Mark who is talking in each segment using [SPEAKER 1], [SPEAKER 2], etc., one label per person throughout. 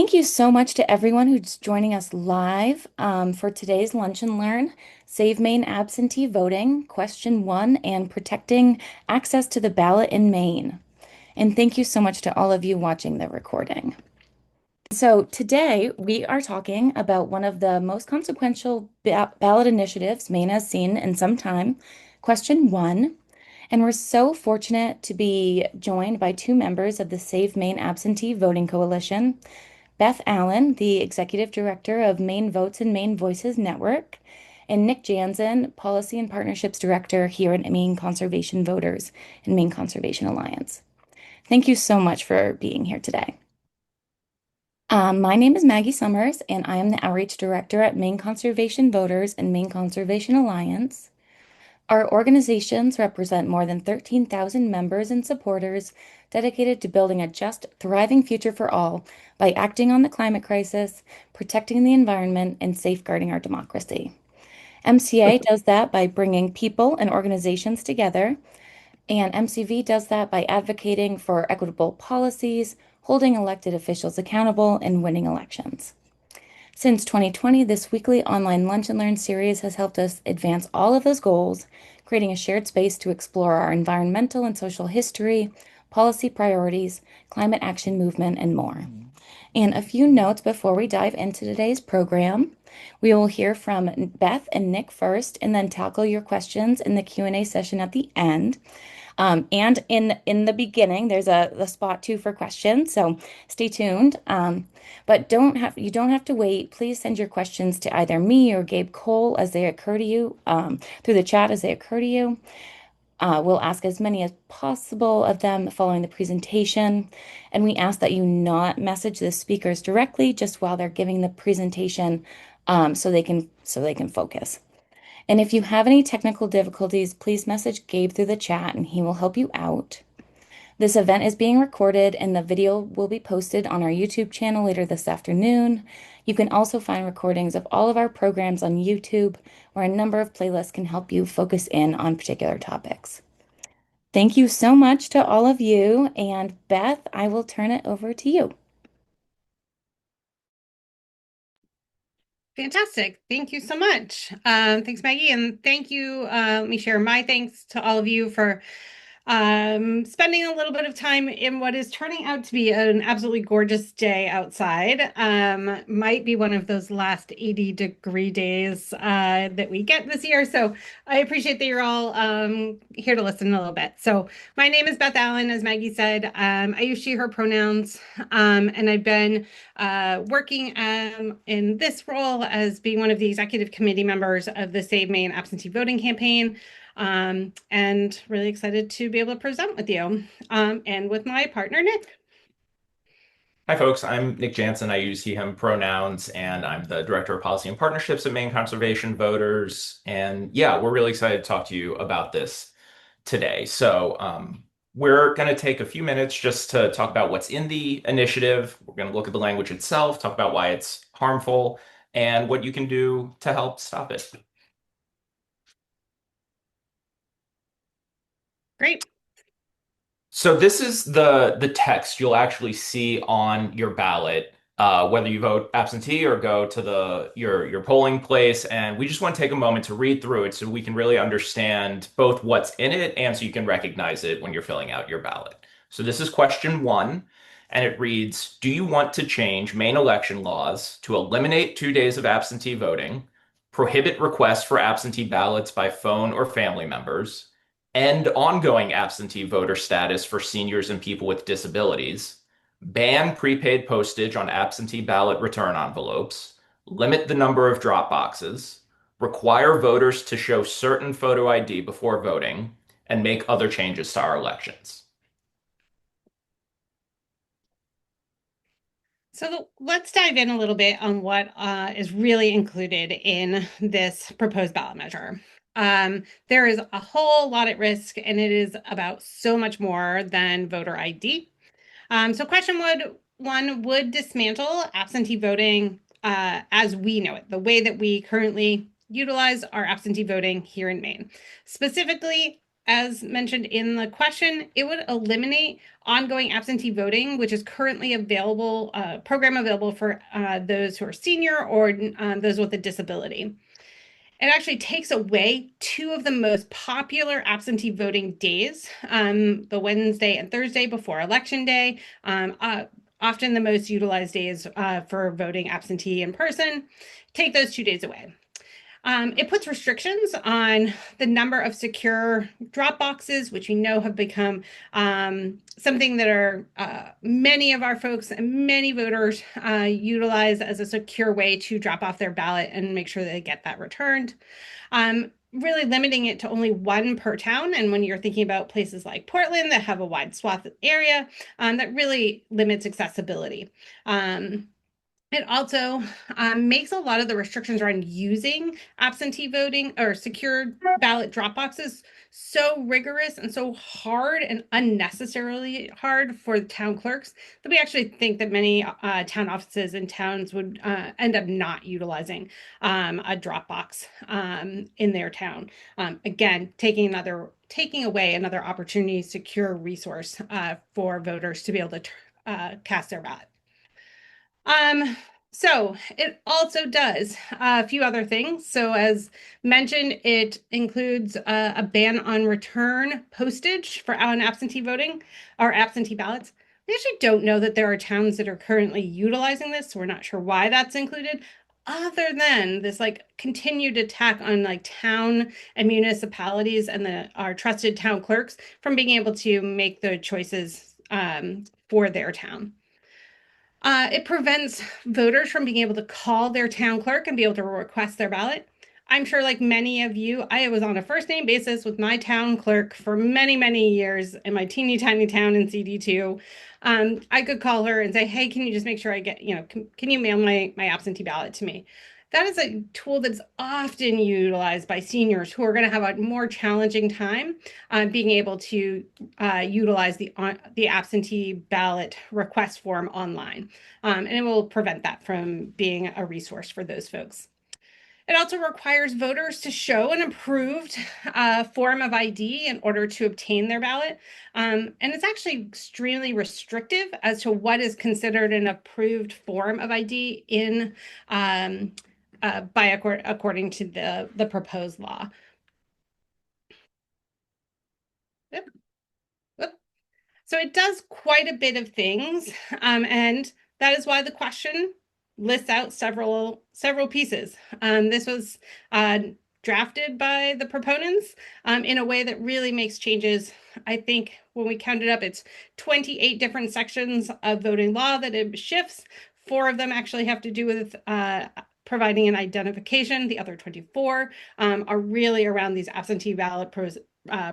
[SPEAKER 1] Thank you so much to everyone who's joining us live for today's Lunch and Learn, Save Maine Absentee Voting, Question 1, and Protecting Access to the Ballot in Maine. And thank you so much to all of you watching the recording. So today we are talking about one of the most consequential ballot initiatives Maine has seen in some time, Question 1. And we're so fortunate to be joined by two members of the Save Maine Absentee Voting Coalition. Beth Allen, the Executive Director of Maine Votes and Maine Voices Network, and Nick Janzen, Policy and Partnerships Director here at Maine Conservation Voters and Maine Conservation Alliance. Thank you so much for being here today. My name is Maggie Summers, and I am the Outreach Director at Maine Conservation Voters and Maine Conservation Alliance. Our organizations represent more than 13,000 members and supporters dedicated to building a just, thriving future for all by acting on the climate crisis, protecting the environment, and safeguarding our democracy. MCA does that by bringing people and organizations together, and MCV does that by advocating for equitable policies, holding elected officials accountable, and winning elections. Since 2020, this weekly online Lunch and Learn series has helped us advance all of those goals, creating a shared space to explore our environmental and social history, policy priorities, climate action movement, and more. And a few notes before we dive into today's program. We will hear from Beth and Nick first, and then tackle your questions in the Q&A session at the end. And in the beginning, there's a spot too for questions, so stay tuned. But you don't have to wait. Please send your questions to either me or Gabe Cole as they occur to you, through the chat as they occur to you. We'll ask as many as possible of them following the presentation, and we ask that you not message the speakers directly just while they're giving the presentation, so they can focus. And if you have any technical difficulties, please message Gabe through the chat and he will help you out. This event is being recorded and the video will be posted on our YouTube channel later this afternoon. You can also find recordings of all of our programs on YouTube, where a number of playlists can help you focus in on particular topics. Thank you so much to all of you. And Beth, I will turn it over to you.
[SPEAKER 2] Fantastic. Thank you so much. Thanks, Maggie. And thank you. Let me share my thanks to all of you for spending a little bit of time in what is turning out to be an absolutely gorgeous day outside. Might be one of those last 80-degree days that we get this year. So I appreciate that you're all here to listen a little bit. So my name is Beth Allen, as Maggie said. I use she, her pronouns, and I've been working in this role as being one of the executive committee members of the Save Maine Absentee Voting campaign. And really excited to be able to present with you and with my partner, Nick.
[SPEAKER 3] Hi, folks. I'm Nick Janzen. I use he, him pronouns, and I'm the Director of Policy and Partnerships at Maine Conservation Voters. And yeah, we're really excited to talk to you about this today. We're going to take a few minutes just to talk about what's in the initiative. We're going to look at the language itself, talk about why it's harmful, and what you can do to help stop it.
[SPEAKER 2] Great.
[SPEAKER 3] So this is the text you'll actually see on your ballot, whether you vote absentee or go to your polling place. And we just want to take a moment to read through it so we can really understand both what's in it and so you can recognize it when you're filling out your ballot. So this is question 1, and it reads, do you want to change Maine election laws to eliminate 2 days of absentee voting, prohibit requests for absentee ballots by phone or family members, end ongoing absentee voter status for seniors and people with disabilities, ban prepaid postage on absentee ballot return envelopes, limit the number of drop boxes, require voters to show certain photo ID before voting, and make other changes to our elections?
[SPEAKER 2] So let's dive in a little bit on what is really included in this proposed ballot measure. There is a whole lot at risk, and it is about so much more than voter ID. So question one would dismantle absentee voting as we know it, the way that we currently utilize our absentee voting here in Maine. Specifically, as mentioned in the question, it would eliminate ongoing absentee voting, which is currently available, program available for those who are senior or those with a disability. It actually takes away two of the most popular absentee voting days, the Wednesday and Thursday before Election Day, often the most utilized days for voting absentee in person. Take those 2 days away. It puts restrictions on the number of secure drop boxes, which we know have become something that are many of our folks and many voters utilize as a secure way to drop off their ballot and make sure they get that returned. Really limiting it to only one per town. And when you're thinking about places like Portland that have a wide swath area, that really limits accessibility. It also makes a lot of the restrictions around using absentee voting or secured ballot drop boxes so rigorous and so hard and unnecessarily hard for town clerks that we actually think that many town offices and towns would end up not utilizing a drop box in their town. Again, taking away another opportunity, secure resource for voters to be able to cast their ballot. So it also does a few other things. So as mentioned, it includes a ban on return postage for on absentee voting or absentee ballots. We actually don't know that there are towns that are currently utilizing this, so we're not sure why that's included, other than this like continued attack on like town and municipalities and our trusted town clerks from being able to make the choices for their town. It prevents voters from being able to call their town clerk and be able to request their ballot. I'm sure, like many of you, I was on a first name basis with my town clerk for many, many years in my teeny tiny town in CD2. I could call her and say, hey, can you just make sure I get, can you mail my absentee ballot to me? That is a tool that's often utilized by seniors who are going to have a more challenging time being able to utilize the absentee ballot request form online. And it will prevent that from being a resource for those folks. It also requires voters to show an approved form of ID in order to obtain their ballot. And it's actually extremely restrictive as to what is considered an approved form of ID in according to the proposed law. Yep. Yep. So it does quite a bit of things, and that is why the question lists out several pieces. This was drafted by the proponents in a way that really makes changes. I think when we counted up, it's 28 different sections of voting law that it shifts. 4 of them actually have to do with providing an identification. The other 24 are really around these absentee ballot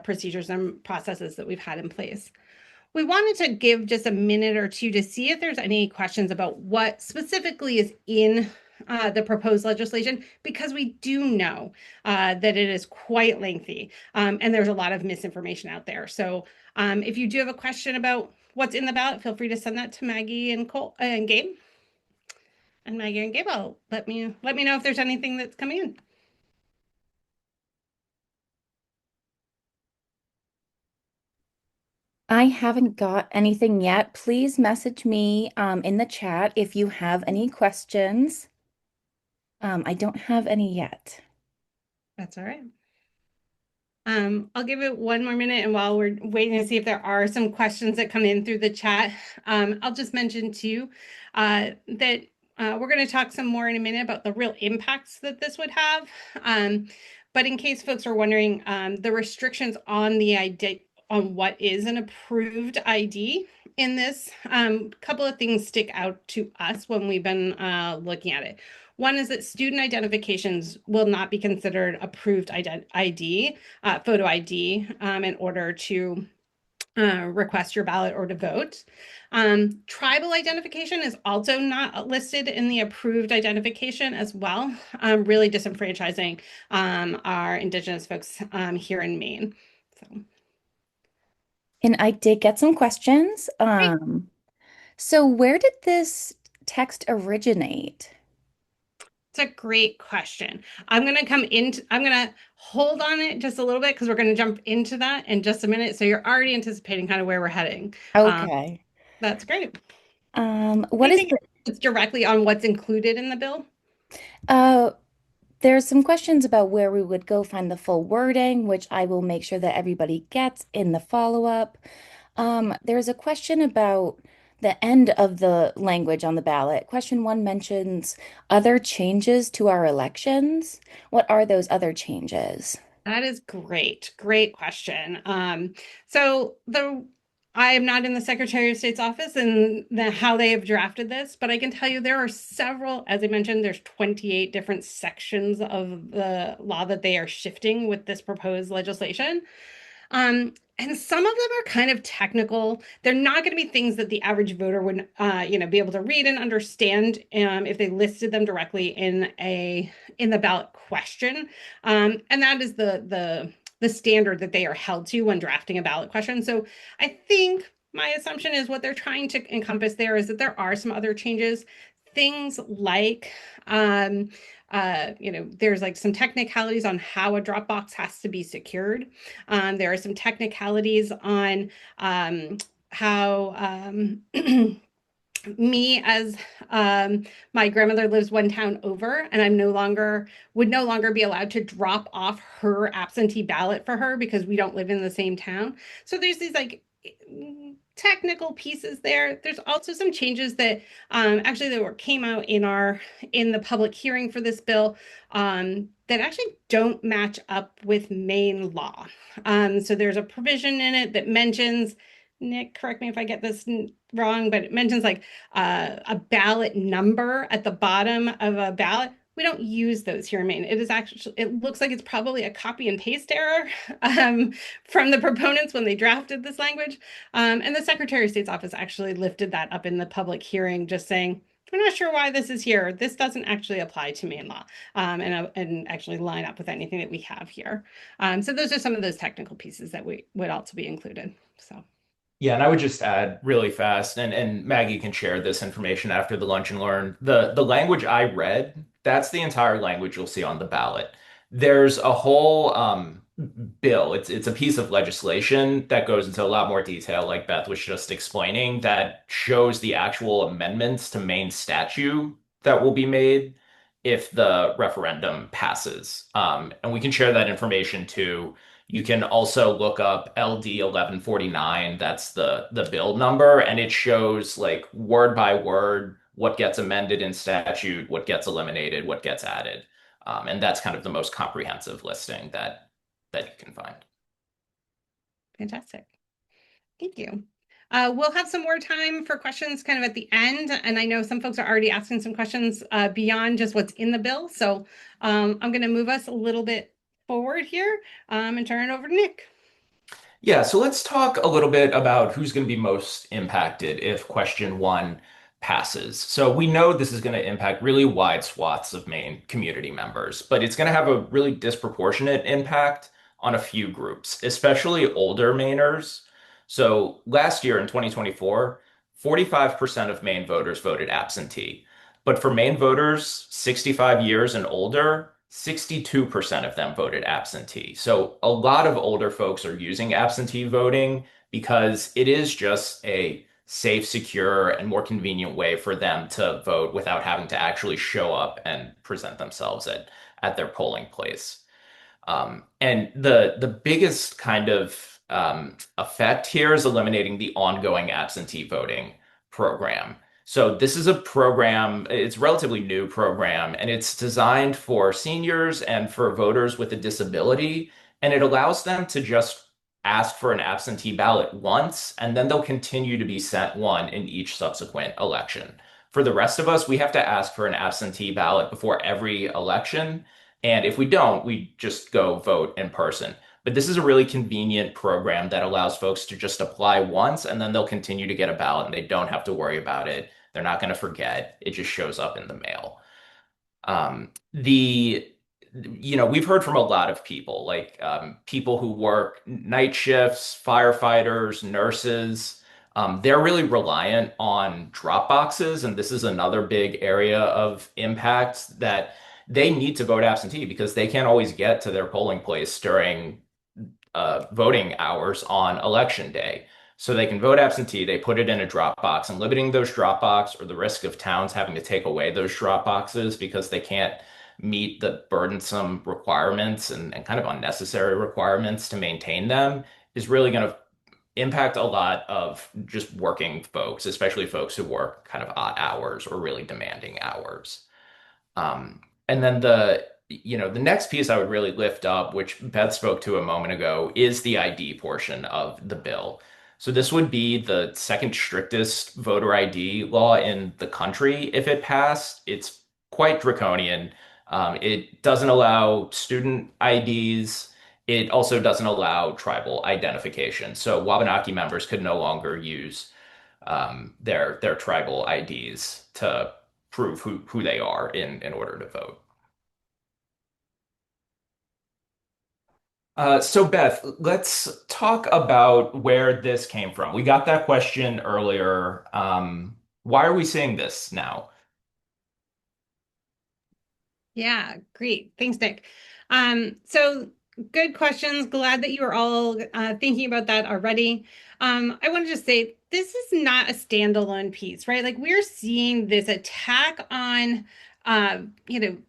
[SPEAKER 2] procedures and processes that we've had in place. We wanted to give just a minute or two to see if there's any questions about what specifically is in the proposed legislation, because we do know that it is quite lengthy and there's a lot of misinformation out there. So if you do have a question about what's in the ballot, feel free to send that to Maggie and Cole and Gabe. And Maggie and Gabe, let me know if there's anything that's coming in.
[SPEAKER 1] I haven't got anything yet. Please message me in the chat if you have any questions. I don't have any yet.
[SPEAKER 2] That's all right. I'll give it one more minute, and while we're waiting to see if there are some questions that come in through the chat, I'll just mention too that we're going to talk some more in a minute about the real impacts that this would have. But in case folks are wondering, the restrictions on the ID, on what is an approved ID in this, couple of things stick out to us when we've been looking at it. One is that student identifications will not be considered approved ID, photo ID, in order to request your ballot or to vote. Tribal identification is also not listed in the approved identification as well, really disenfranchising our Indigenous folks here in Maine. So.
[SPEAKER 1] And I did get some questions. So where did this text originate?
[SPEAKER 2] It's a great question. I'm going to hold on it just a little bit because we're going to jump into that in just a minute. So you're already anticipating kind of where we're heading. Um,
[SPEAKER 1] Okay.
[SPEAKER 2] that's great.
[SPEAKER 1] What is
[SPEAKER 2] Anything
[SPEAKER 1] the
[SPEAKER 2] it's directly on what's included in the bill?
[SPEAKER 1] uh there's some questions about where we would go find the full wording, which I will make sure that everybody gets in the follow-up. There's a question about the end of the language on the ballot. Question one mentions other changes to our elections. What are those other changes?
[SPEAKER 2] That is great. Great question. So the I am not in the Secretary of State's office and how they have drafted this, but I can tell you there are several, as I mentioned, there's 28 different sections of the law that they are shifting with this proposed legislation. And some of them are kind of technical. They're not going to be things that the average voter would, be able to read and understand if they listed them directly in the ballot question. And that is the standard that they are held to when drafting a ballot question. So I think my assumption is what they're trying to encompass there is that there are some other changes, things like there's like some technicalities on how a Dropbox has to be secured. There are some technicalities on how me as my grandmother lives one town over and would no longer be allowed to drop off her absentee ballot for her because we don't live in the same town. So there's these like technical pieces there. There's also some changes that actually came out in the public hearing for this bill that actually don't match up with Maine law. So there's a provision in it that mentions, Nick, correct me if I get this wrong, but it mentions like a ballot number at the bottom of a ballot. We don't use those here in Maine. It looks like it's probably a copy and paste error from the proponents when they drafted this language. And the Secretary of State's office actually lifted that up in the public hearing, just saying, we're not sure why this is here. This doesn't actually apply to Maine law and actually line up with anything that we have here. So those are some of those technical pieces that would also be included. So.
[SPEAKER 3] Yeah, and I would just add really fast, and Maggie can share this information after the lunch and learn. The language I read, that's the entire language you'll see on the ballot. There's a whole bill. It's a piece of legislation that goes into a lot more detail, like Beth was just explaining, that shows the actual amendments to Maine statute that will be made if the referendum passes. And we can share that information too. You can also look up LD 1149. That's the bill number, and it shows like word by word what gets amended in statute, what gets eliminated, what gets added. And that's kind of the most comprehensive listing that you can find.
[SPEAKER 2] Fantastic. Thank you. We'll have some more time for questions kind of at the end. And I know some folks are already asking some questions beyond just what's in the bill. So I'm going to move us a little bit forward here and turn it over to Nick.
[SPEAKER 3] Yeah, so let's talk a little bit about who's going to be most impacted if question one passes. So we know this is going to impact really wide swaths of Maine community members, but it's going to have a really disproportionate impact on a few groups, especially older Mainers. So last year in 2024, 45% of Maine voters voted absentee. But for Maine voters 65 years and older, 62% of them voted absentee. So a lot of older folks are using absentee voting because it is just a safe, secure, and more convenient way for them to vote without having to actually show up and present themselves at their polling place. And the biggest kind of effect here is eliminating the ongoing absentee voting program. So this is a program, it's a relatively new program, and it's designed for seniors and for voters with a disability, and it allows them to just ask for an absentee ballot once, and then they'll continue to be sent one in each subsequent election. For the rest of us, we have to ask for an absentee ballot before every election, and if we don't, we just go vote in person. But this is a really convenient program that allows folks to just apply once and then they'll continue to get a ballot and they don't have to worry about it. They're not going to forget. It just shows up in the mail. We've heard from a lot of people, like people who work night shifts, firefighters, nurses. They're really reliant on drop boxes, and this is another big area of impact that they need to vote absentee because they can't always get to their polling place during voting hours on election day. So they can vote absentee, they put it in a drop box, and limiting those drop box or the risk of towns having to take away those drop boxes because they can't meet the burdensome requirements and kind of unnecessary requirements to maintain them is really going to impact a lot of just working folks, especially folks who work kind of odd hours or really demanding hours. And then the next piece I would really lift up, which Beth spoke to a moment ago, is the ID portion of the bill. So this would be the second strictest voter ID law in the country if it passed. It's quite draconian. It doesn't allow student IDs. It also doesn't allow tribal identification. So Wabanaki members could no longer use their tribal IDs to prove who they are in order to vote. So Beth, let's talk about where this came from. We got that question earlier. Why are we seeing this now?
[SPEAKER 2] Yeah, great. Thanks, Nick. So good questions. Glad that you are all thinking about that already. I want to just say this is not a standalone piece, right? Like we're seeing this attack on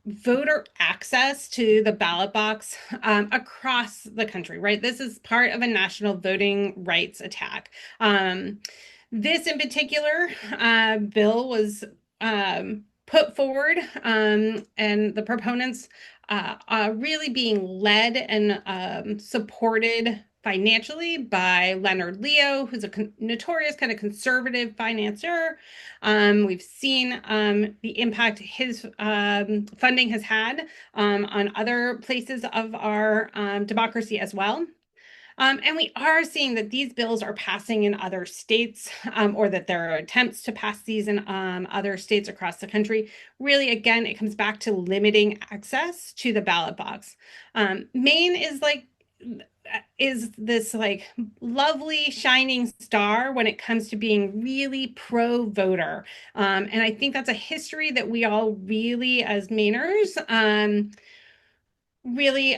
[SPEAKER 2] voter access to the ballot box across the country, right? This is part of a national voting rights attack. This in particular bill was put forward, and the proponents really being led and supported financially by Leonard Leo, who's a notorious kind of conservative financier. We've seen the impact his funding has had on other places of our democracy as well. And we are seeing that these bills are passing in other states, or that there are attempts to pass these in other states across the country. Really, again, it comes back to limiting access to the ballot box. Maine is this like lovely shining star when it comes to being really pro voter. And I think that's a history that we all really, as Mainers, really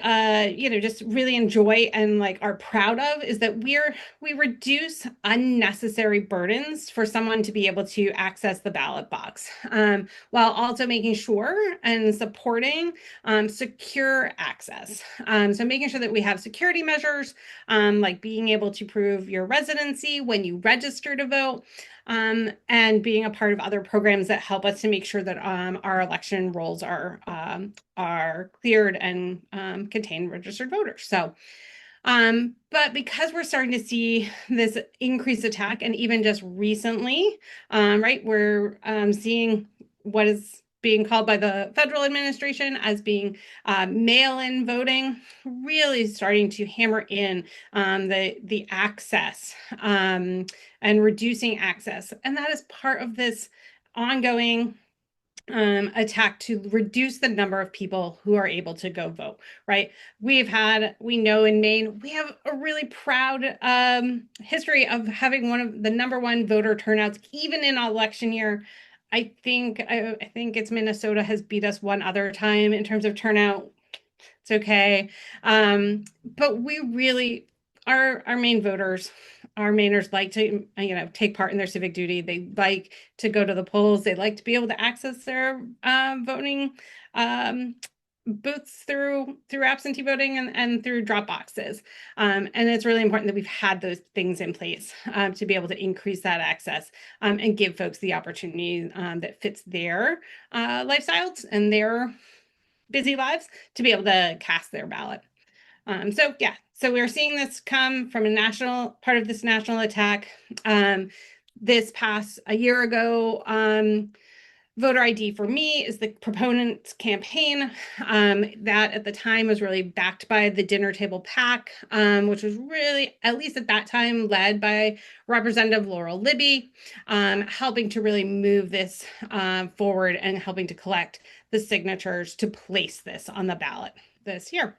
[SPEAKER 2] just really enjoy and like are proud of, is that we reduce unnecessary burdens for someone to be able to access the ballot box, while also making sure and supporting secure access. So making sure that we have security measures, like being able to prove your residency when you register to vote, and being a part of other programs that help us to make sure that our election rolls are cleared and contain registered voters. So, but because we're starting to see this increased attack, and even just recently, right, we're seeing what is being called by the federal administration as being mail-in voting, really starting to hammer in the access and reducing access. And that is part of this ongoing attack to reduce the number of people who are able to go vote, right? We know in Maine, we have a really proud history of having one of the #1 voter turnouts, even in election year. I think it's Minnesota has beat us one other time in terms of turnout. It's okay. But we really, our Maine voters, our Mainers like to, take part in their civic duty. They like to go to the polls. They like to be able to access their voting booths through absentee voting and through drop boxes. And it's really important that we've had those things in place to be able to increase that access and give folks the opportunity that fits their lifestyles and their busy lives to be able to cast their ballot. So we're seeing this come from part of this national attack. This past a year ago, Voter ID for Me is the proponent's campaign that at the time was really backed by the Dinner Table PAC, which was really, at least at that time, led by Representative Laurel Libby, helping to really move this forward and helping to collect the signatures to place this on the ballot this year.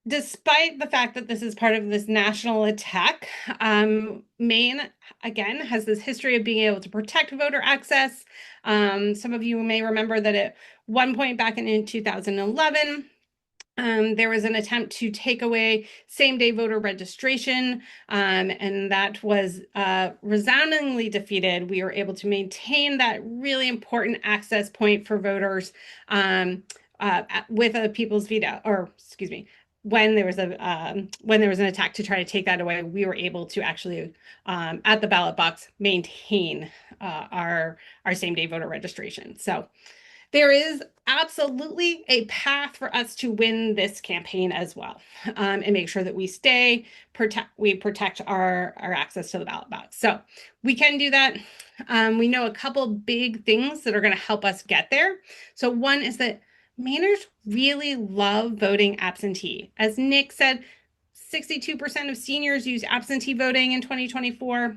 [SPEAKER 2] despite the fact that this is part of this national attack, Maine, again, has this history of being able to protect voter access. Some of you may remember that at one point back in 2011, there was an attempt to take away same-day voter registration, and that was resoundingly defeated. We were able to maintain that really important access point for voters with a people's veto, or excuse me, when there was an attack to try to take that away, we were able to actually at the ballot box maintain our same-day voter registration. So there is absolutely a path for us to win this campaign as well, and make sure that we protect our access to the ballot box. So we can do that. We know a couple big things that are going to help us get there. So one is that Mainers really love voting absentee. As Nick said, 62% of seniors use absentee voting in 2024.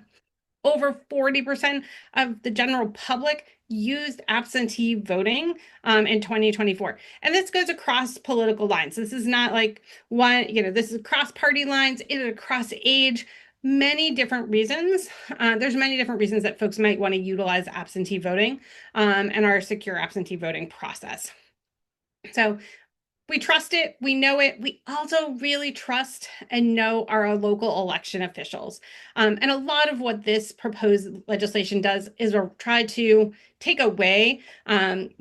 [SPEAKER 2] Over 40% of the general public used absentee voting in 2024. And this goes across political lines. This is not like one, this is across party lines, it is across age, many different reasons. There's many different reasons that folks might want to utilize absentee voting and our secure absentee voting process. So we trust it. We know it. We also really trust and know our local election officials. And a lot of what this proposed legislation does is try to take away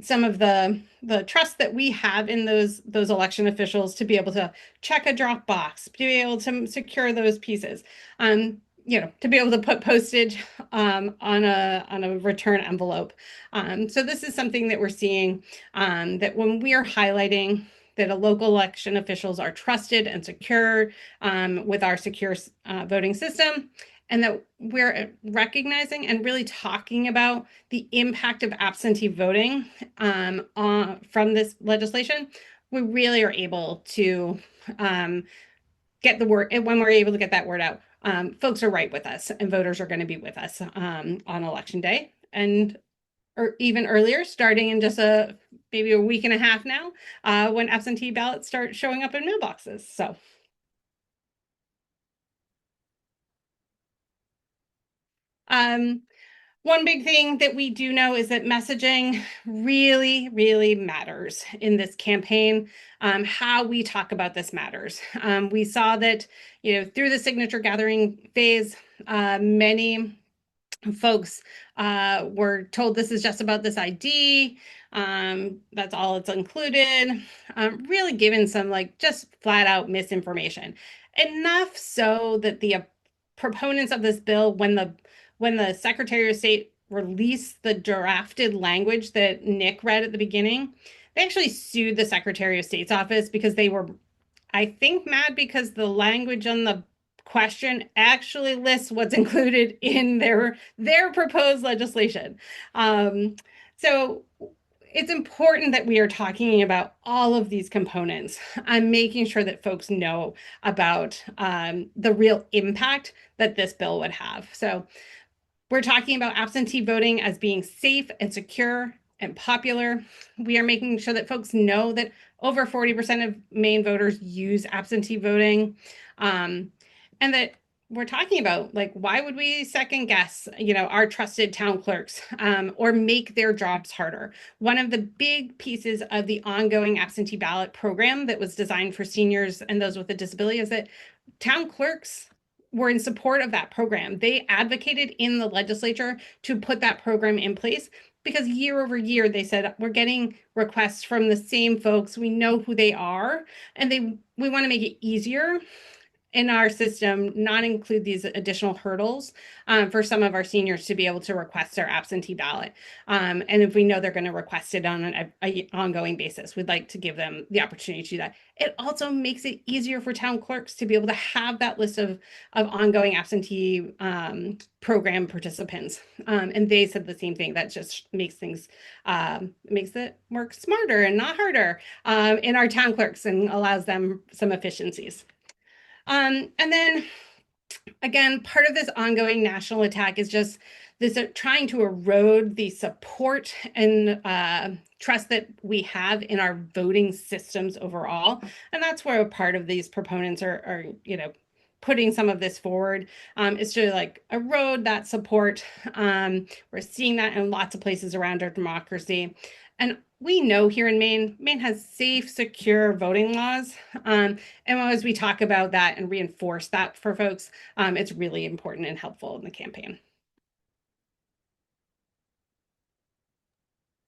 [SPEAKER 2] some of the trust that we have in those election officials to be able to check a drop box, to be able to secure those pieces. To be able to put postage on a return envelope. So this is something that we're seeing that when we are highlighting that a local election officials are trusted and secure with our secure voting system, and that we're recognizing and really talking about the impact of absentee voting from this legislation, we really are able to get the word, and when we're able to get that word out, folks are right with us and voters are going to be with us on election day, or even earlier, starting in just maybe a week and a half now, when absentee ballots start showing up in mailboxes. So one big thing that we do know is that messaging really, really matters in this campaign. How we talk about this matters. We saw that, through the signature gathering phase, many folks were told this is just about this ID. That's all it's included. Really given some just flat out misinformation. Enough so that the proponents of this bill, when the Secretary of State released the drafted language that Nick read at the beginning, they actually sued the Secretary of State's office because they were, I think, mad because the language on the question actually lists what's included in their proposed legislation. So it's important that we are talking about all of these components and making sure that folks know about the real impact that this bill would have. So we're talking about absentee voting as being safe and secure and popular. We are making sure that folks know that over 40% of Maine voters use absentee voting. And that we're talking about, why would we second guess, our trusted town clerks or make their jobs harder? One of the big pieces of the ongoing absentee ballot program that was designed for seniors and those with a disability is that town clerks were in support of that program. They advocated in the legislature to put that program in place because year over year, they said, we're getting requests from the same folks. We know who they are, and we want to make it easier in our system, not include these additional hurdles for some of our seniors to be able to request their absentee ballot. And if we know they're going to request it on an ongoing basis, we'd like to give them the opportunity to do that. It also makes it easier for town clerks to be able to have that list of ongoing absentee program participants. And they said the same thing. That just makes things, makes it work smarter and not harder in our town clerks and allows them some efficiencies. And then again, part of this ongoing national attack is just this trying to erode the support and trust that we have in our voting systems overall. And that's where a part of these proponents are putting some of this forward, is to like erode that support. We're seeing that in lots of places around our democracy. And we know here in Maine has safe, secure voting laws. And as we talk about that and reinforce that for folks, it's really important and helpful in the campaign.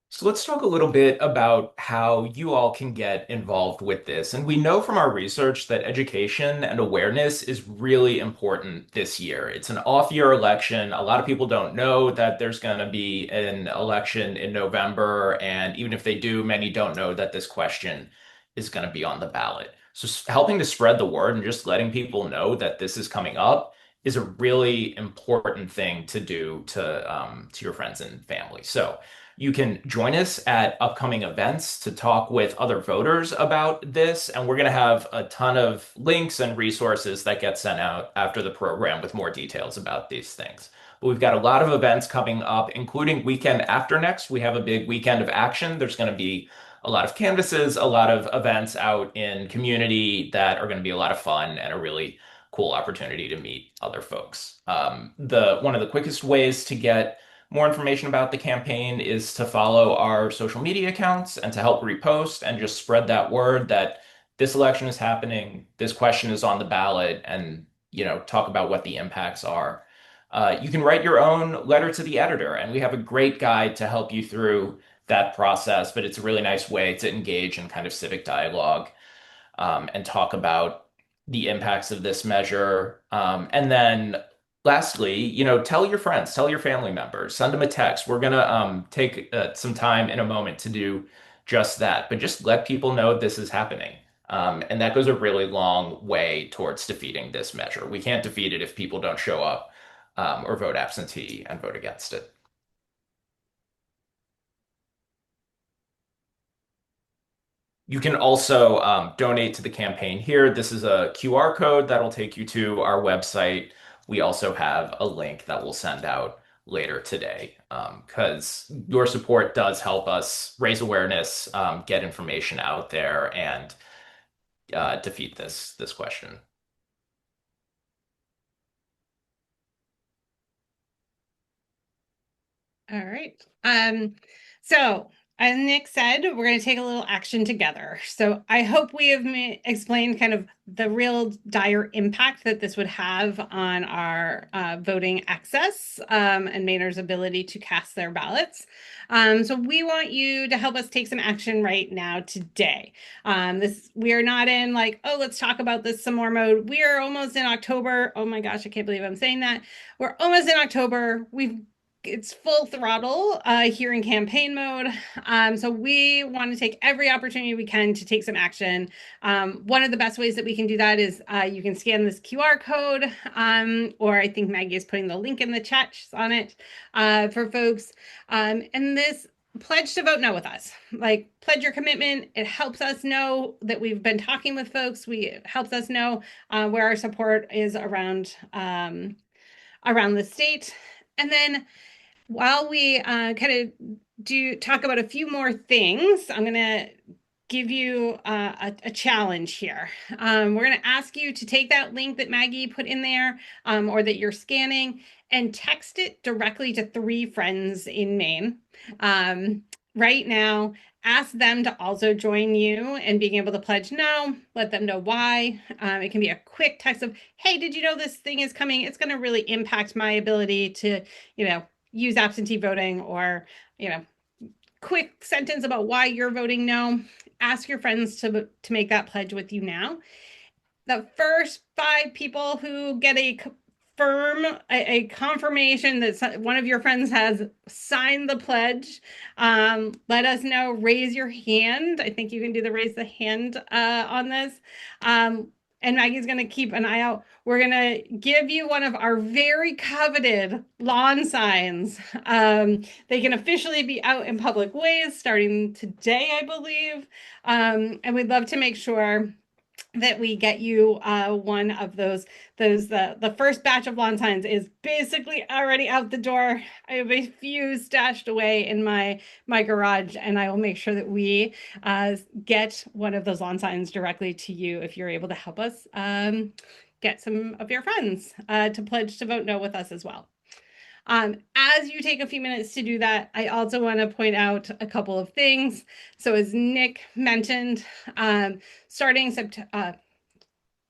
[SPEAKER 3] So let's talk a little bit about how you all can get involved with this. And we know from our research that education and awareness is really important this year. It's an off-year election. A lot of people don't know that there's going to be an election in November. And even if they do, many don't know that this question is going to be on the ballot. So helping to spread the word and just letting people know that this is coming up is a really important thing to do to your friends and family. So you can join us at upcoming events to talk with other voters about this. And we're going to have a ton of links and resources that get sent out after the program with more details about these things. But we've got a lot of events coming up, including weekend after next. We have a big weekend of action. There's going to be a lot of canvases, a lot of events out in community that are going to be a lot of fun and a really cool opportunity to meet other folks. The one of the quickest ways to get more information about the campaign is to follow our social media accounts and to help repost and just spread that word that this election is happening, this question is on the ballot, and talk about what the impacts are. You can write your own letter to the editor, and we have a great guide to help you through that process, but it's a really nice way to engage in kind of civic dialogue, and talk about the impacts of this measure. And then lastly, tell your friends, tell your family members, send them a text. We're gonna take some time in a moment to do just that, but just let people know this is happening. And that goes a really long way towards defeating this measure. We can't defeat it if people don't show up, or vote absentee and vote against it. You can also donate to the campaign here. This is a QR code that'll take you to our website. We also have a link that we'll send out later today, because your support does help us raise awareness, get information out there, and defeat this question.
[SPEAKER 2] All right. So as Nick said, we're going to take a little action together. So I hope we have explained kind of the real dire impact that this would have on our voting access, and Mainers' ability to cast their ballots. So we want you to help us take some action right now today. We are not in like, oh, let's talk about this some more mode. We are almost in October. Oh my gosh, I can't believe I'm saying that. We're almost in October. It's full throttle here in campaign mode. So we want to take every opportunity we can to take some action. One of the best ways that we can do that is you can scan this QR code, or I think Maggie is putting the link in the chat. She's on it for folks. And this pledge to vote no with us. Like, pledge your commitment. It helps us know that we've been talking with folks. It helps us know where our support is around the state. And then while we kind of talk about a few more things, I'm going to give you a challenge here. We're going to ask you to take that link that Maggie put in there, or that you're scanning, and text it directly to 3 friends in Maine. Right now, ask them to also join you and being able to pledge no, let them know why. It can be a quick text of, hey, did you know this thing is coming? It's going to really impact my ability to, use absentee voting, or, quick sentence about why you're voting no. Ask your friends to make that pledge with you now. The first 5 people who get a confirmation that one of your friends has signed the pledge, let us know. Raise your hand. I think you can do the raise the hand on this. And Maggie's going to keep an eye out. We're going to give you one of our very coveted lawn signs. They can officially be out in public ways starting today, I believe. And we'd love to make sure that we get you one of those the first batch of lawn signs is basically already out the door. I have a few stashed away in my garage, and I will make sure that we get one of those lawn signs directly to you if you're able to help us get some of your friends to pledge to vote no with us as well. As you take a few minutes to do that, I also want to point out a couple of things. So as Nick mentioned, starting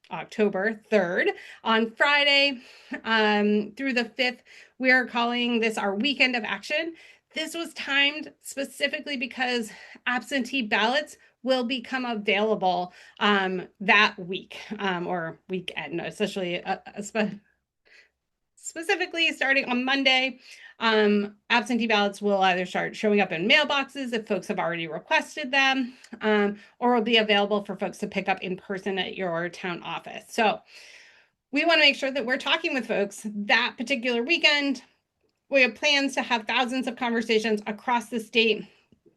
[SPEAKER 2] October 3rd on Friday through the 5th, we are calling this our weekend of action. This was timed specifically because absentee ballots will become available that week or weekend, especially specifically starting on Monday. Absentee ballots will either start showing up in mailboxes if folks have already requested them, or will be available for folks to pick up in person at your town office. So we want to make sure that we're talking with folks that particular weekend. We have plans to have thousands of conversations across the state.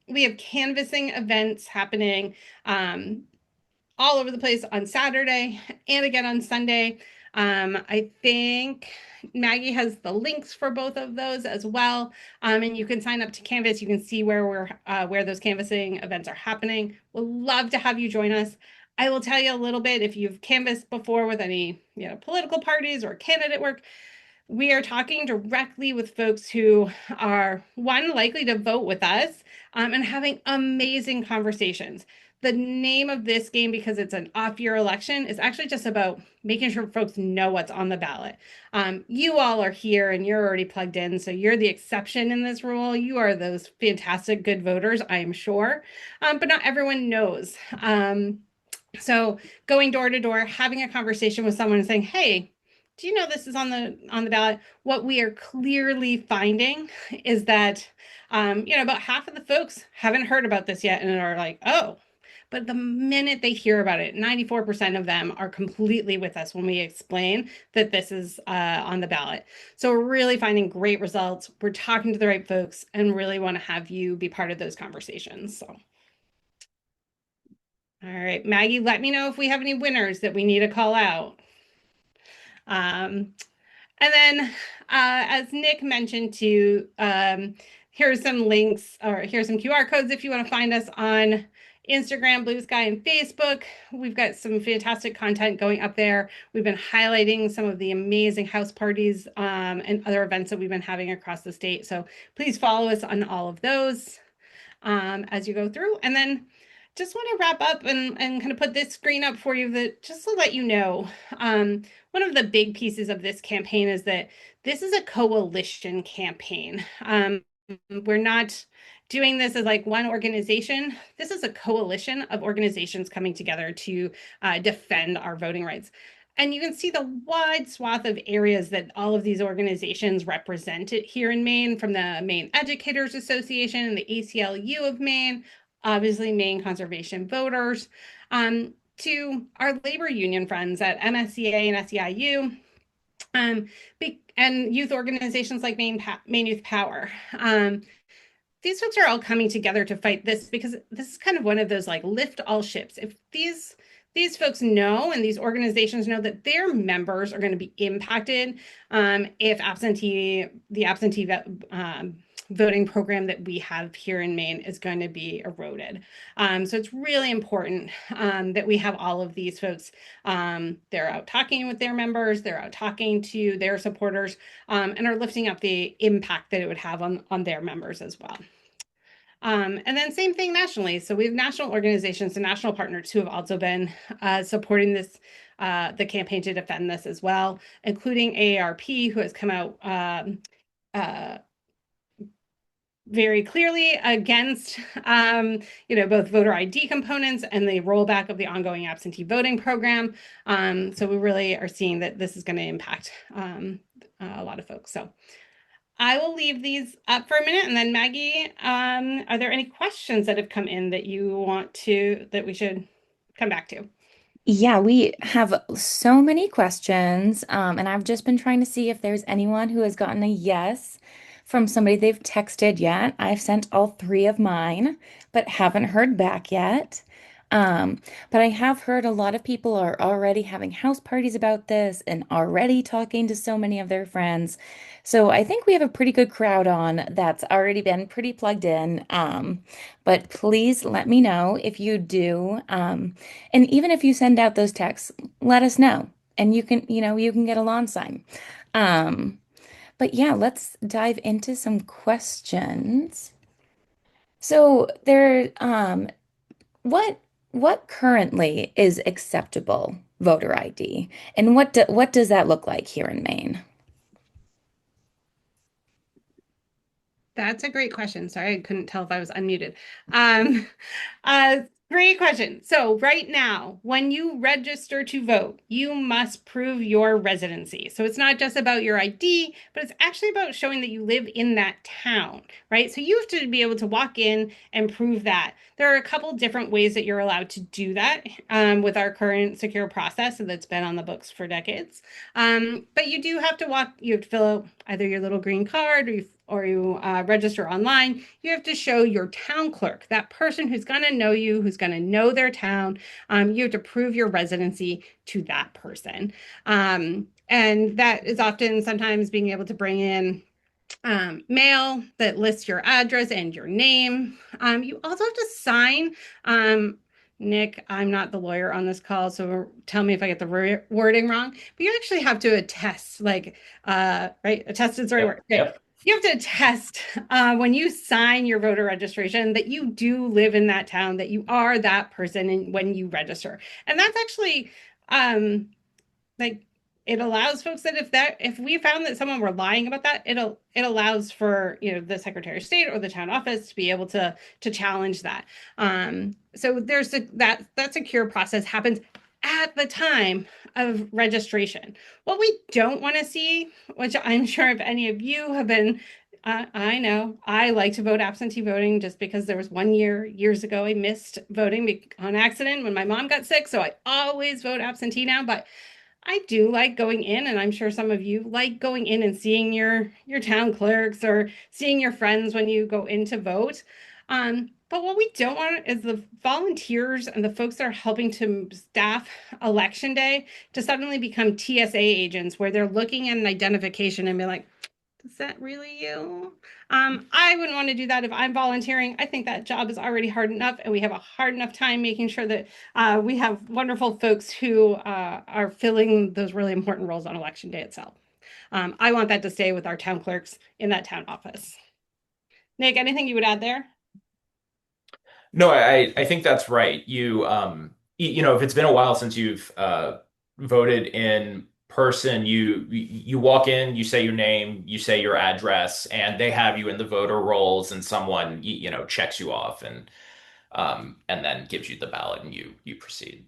[SPEAKER 2] We have canvassing events happening all over the place on Saturday and again on Sunday. I think Maggie has the links for both of those as well. And you can sign up to Canvas. You can see where those canvassing events are happening. We'll love to have you join us. I will tell you a little bit if you've canvassed before with any political parties or candidate work. We are talking directly with folks who are, one, likely to vote with us and having amazing conversations. The name of this game, because it's an off-year election, is actually just about making sure folks know what's on the ballot. You all are here and you're already plugged in, so you're the exception in this rule. You are those fantastic, good voters, I am sure, but not everyone knows. So going door to door, having a conversation with someone and saying, hey, do you know this is on the ballot? What we are clearly finding is that, about half of the folks haven't heard about this yet and are like, oh, but the minute they hear about it, 94% of them are completely with us when we explain that this is on the ballot. So we're really finding great results. We're talking to the right folks and really want to have you be part of those conversations. So. All right, Maggie, let me know if we have any winners that we need to call out. And then, as Nick mentioned too, here's some links or here's some QR codes if you want to find us on Instagram, Blue Sky, and Facebook. We've got some fantastic content going up there. We've been highlighting some of the amazing house parties and other events that we've been having across the state. So please follow us on all of those as you go through. And then just want to wrap up and kind of put this screen up for you that just to let you know, one of the big pieces of this campaign is that this is a coalition campaign. We're not doing this as like one organization. This is a coalition of organizations coming together to defend our voting rights. And you can see the wide swath of areas that all of these organizations represent it here in Maine, from the Maine Educators Association and the ACLU of Maine, obviously Maine Conservation Voters, to our labor union friends at MSCA and SEIU, and youth organizations like Maine Youth Power. These folks are all coming together to fight this because this is kind of one of those like lift all ships. If these folks know and these organizations know that their members are going to be impacted if the absentee voting program that we have here in Maine is going to be eroded. So it's really important that we have all of these folks. They're out talking with their members, they're out talking to their supporters, and are lifting up the impact that it would have on their members as well. And then same thing nationally. So we have national organizations and national partners who have also been supporting this, the campaign to defend this as well, including AARP, who has come out very clearly against, both voter ID components and the rollback of the ongoing absentee voting program. So we really are seeing that this is going to impact a lot of folks. So I will leave these up for a minute, and then Maggie, are there any questions that have come in that that we should come back to?
[SPEAKER 1] Yeah, we have so many questions, and I've just been trying to see if there's anyone who has gotten a yes from somebody they've texted yet. I've sent all three of mine, but haven't heard back yet. But I have heard a lot of people are already having house parties about this and already talking to so many of their friends. So I think we have a pretty good crowd on that's already been pretty plugged in. But please let me know if you do. And even if you send out those texts, let us know. And you can get a lawn sign. Um, but yeah, let's dive into some questions. So what what currently is acceptable voter ID, and what does that look like here in Maine?
[SPEAKER 2] That's a great question. Sorry, I couldn't tell if I was unmuted. Um, uh, Great question. So right now, when you register to vote, you must prove your residency. So it's not just about your ID, but it's actually about showing that you live in that town, right? So you have to be able to walk in and prove that. There are a couple different ways that you're allowed to do that with our current secure process that's been on the books for decades. But you do have to you have to fill out either your little green card or you register online. You have to show your town clerk, that person who's going to know you, who's going to know their town. You have to prove your residency to that person. And that is often sometimes being able to bring in mail that lists your address and your name. You also have to sign. Nick, I'm not the lawyer on this call, so tell me if I get the wording wrong. But you actually have to attest, right? Attest is the right word.
[SPEAKER 3] Yep.
[SPEAKER 2] Okay.
[SPEAKER 3] Yep.
[SPEAKER 2] You have to attest when you sign your voter registration that you do live in that town, that you are that person when you register. And that's actually um, like it allows folks that if we found that someone were lying about that, it allows for the Secretary of State or the town office to be able to challenge that. So that secure process happens at the time of registration. What we don't want to see, which I'm sure if any of you have been I know I like to vote absentee voting just because there was one years ago I missed voting on accident when my mom got sick. So I always vote absentee now. But I do like going in, and I'm sure some of you like going in and seeing your town clerks or seeing your friends when you go in to vote. But what we don't want is the volunteers and the folks that are helping to staff election day to suddenly become TSA agents where they're looking at an identification and be like, is that really you? I wouldn't want to do that if I'm volunteering. I think that job is already hard enough, and we have a hard enough time making sure that we have wonderful folks who are filling those really important roles on election day itself. I want that to stay with our town clerks in that town office. Nick, anything you would add there?
[SPEAKER 3] No, I think that's right. If it's been a while since you've voted in person, you walk in, you say your name, you say your address, and they have you in the voter rolls, and someone checks you off and then gives you the ballot, and you proceed.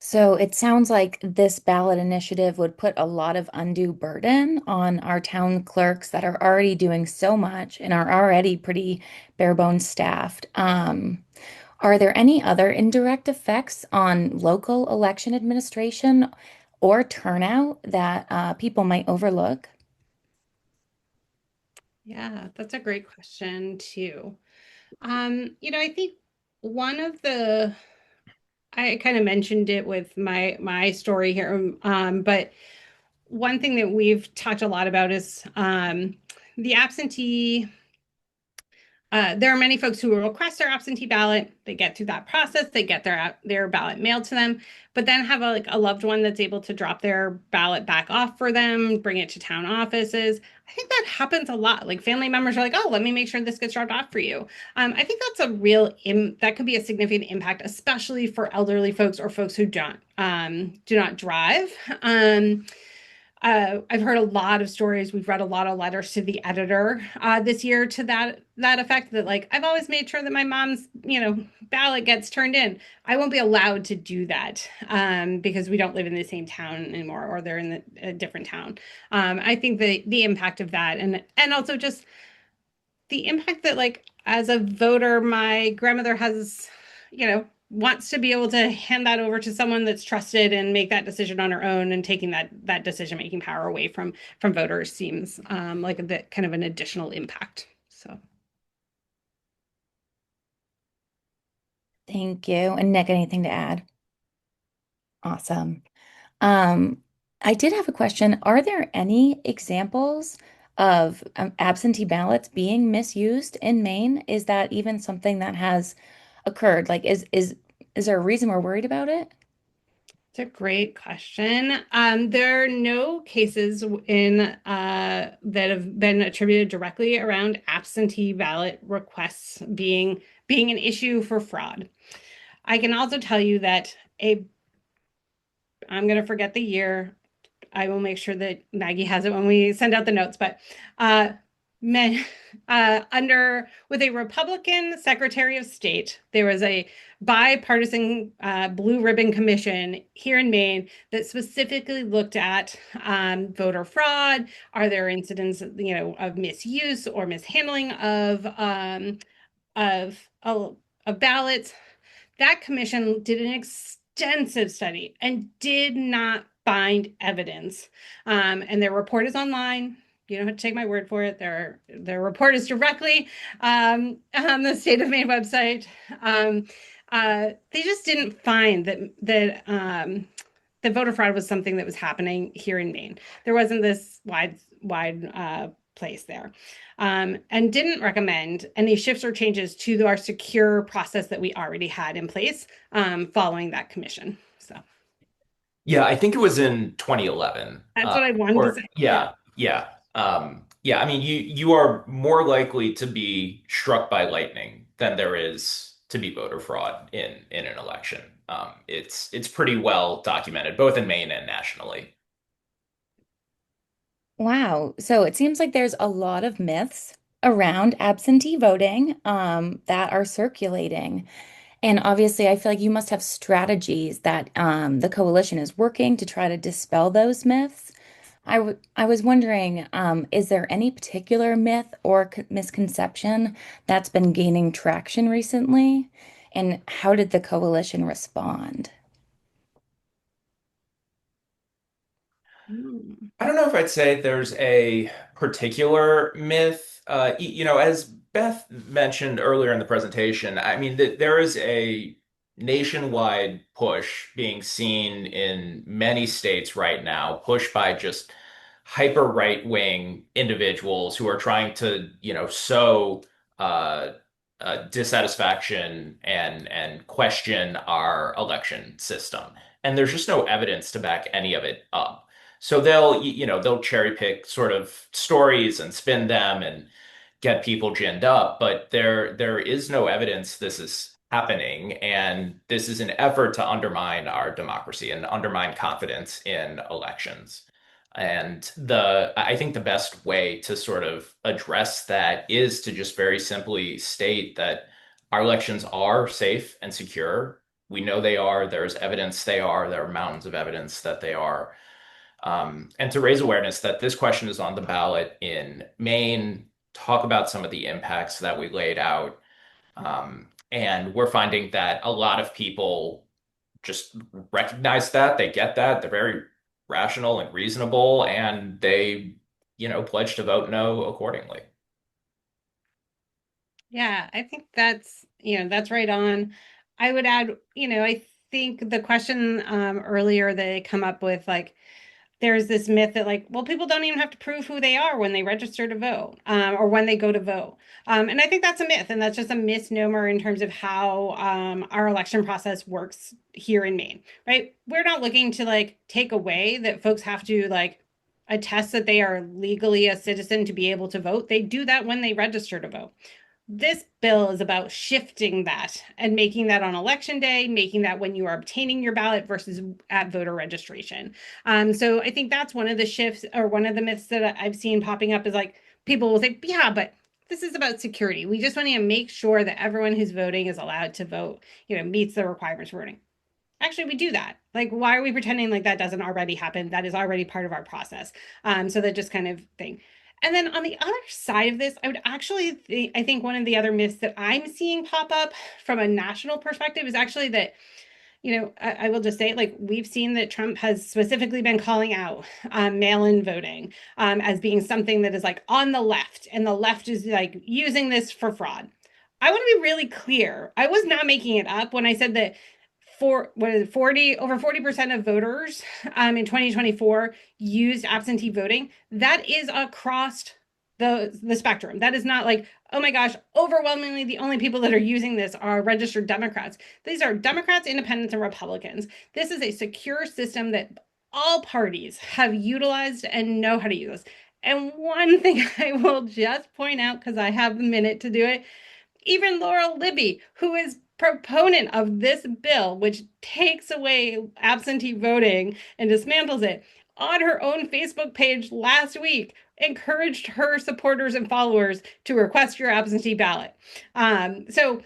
[SPEAKER 1] So it sounds like this ballot initiative would put a lot of undue burden on our town clerks that are already doing so much and are already pretty bare bones staffed. Are there any other indirect effects on local election administration or turnout that people might overlook?
[SPEAKER 2] Yeah, that's a great question too. I think one of I kind of mentioned it with my story here, but one thing that we've talked a lot about is the absentee. There are many folks who will request their absentee ballot. They get through that process. They get their ballot mailed to them, but then have a loved one that's able to drop their ballot back off for them, bring it to town offices. I think that happens a lot. Like family members are like, "Oh, let me make sure this gets dropped off for you." I think that's that could be a significant impact, especially for elderly folks or folks who do not drive. I've heard a lot of stories. We've read a lot of letters to the editor this year to that effect. That like I've always made sure that my mom's ballot gets turned in. I won't be allowed to do that because we don't live in the same town anymore, or they're in a different town. I think the impact of that, and also just the impact that like as a voter, my grandmother has, wants to be able to hand that over to someone that's trusted and make that decision on her own, and taking that decision making power away from voters seems like a bit kind of an additional impact. So
[SPEAKER 1] Thank you. And Nick, anything to add? Awesome. Um, I did have a question. Are there any examples of absentee ballots being misused in Maine? Is that even something that has occurred? Like, is there a reason we're worried about it?
[SPEAKER 2] It's a great question. There are no cases in that have been attributed directly around absentee ballot requests being an issue for fraud. I can also tell you that a I'm going to forget the year. I will make sure that Maggie has it when we send out the notes. But uh, men, under with a Republican Secretary of State, there was a bipartisan blue ribbon commission here in Maine that specifically looked at voter fraud. Are there incidents, of misuse or mishandling of of ballots? That commission did an extensive study and did not find evidence. And their report is online. You don't have to take my word for it. Their report is directly on the State of Maine website. They just didn't find that voter fraud was something that was happening here in Maine. There wasn't this wide place there, and didn't recommend any shifts or changes to our secure process that we already had in place following that commission. So
[SPEAKER 3] Yeah, I think it was in 2011.
[SPEAKER 2] that's what I wanted to
[SPEAKER 3] Or
[SPEAKER 2] say. Yeah.
[SPEAKER 3] yeah. Yeah, I mean you are more likely to be struck by lightning than there is to be voter fraud in an election. It's pretty well documented, both in Maine and nationally.
[SPEAKER 1] Wow. So it seems like there's a lot of myths around absentee voting that are circulating. And obviously, I feel like you must have strategies that the coalition is working to try to dispel those myths. I was wondering, is there any particular myth or misconception that's been gaining traction recently? And how did the coalition respond?
[SPEAKER 2] Mm.
[SPEAKER 3] I don't know if I'd say there's a particular myth. As Beth mentioned earlier in the presentation, I mean, there is a nationwide push being seen in many states right now, pushed by just hyper right-wing individuals who are trying to, sow uh, dissatisfaction and question our election system. And there's just no evidence to back any of it up. So they'll cherry pick sort of stories and spin them and get people ginned up, but there is no evidence this is happening, and this is an effort to undermine our democracy and undermine confidence in elections. And I think the best way to sort of address that is to just very simply state that our elections are safe and secure. We know they are. There's evidence they are. There are mountains of evidence that they are. And to raise awareness that this question is on the ballot in Maine, talk about some of the impacts that we laid out. And we're finding that a lot of people just recognize that, they get that, they're very rational and reasonable, and they, pledge to vote no accordingly.
[SPEAKER 2] Yeah, I think that's right on. I would add, I think the question earlier they come up with, like, there's this myth that, like, well, people don't even have to prove who they are when they register to vote, or when they go to vote. And I think that's a myth, and that's just a misnomer in terms of how our election process works here in Maine, right? We're not looking to, like, take away that folks have to, like, attest that they are legally a citizen to be able to vote. They do that when they register to vote. This bill is about shifting that and making that on election day, making that when you are obtaining your ballot versus at voter registration. So I think that's one of the shifts, or one of the myths that I've seen popping up, is like, people will say, yeah, but this is about security. We just want to make sure that everyone who's voting is allowed to vote, meets the requirements for voting. Actually, we do that. Like, why are we pretending like that doesn't already happen? That is already part of our process. So that just kind of thing. And then on the other side of this, I would actually, I think one of the other myths that I'm seeing pop up from a national perspective is actually that, I will just say, like, we've seen that Trump has specifically been calling out mail-in voting as being something that is, like, on the left, and the left is, like, using this for fraud. I want to be really clear. I was not making it up when I said that for what is it, 40 over 40% of voters in 2024 used absentee voting. That is across the spectrum. That is not like, oh my gosh, overwhelmingly the only people that are using this are registered Democrats. These are Democrats, independents, and Republicans. This is a secure system that all parties have utilized and know how to use. And one thing I will just point out, because I have a minute to do it, even Laurel Libby, who is proponent of this bill, which takes away absentee voting and dismantles it, on her own Facebook page last week, encouraged her supporters and followers to request your absentee ballot. So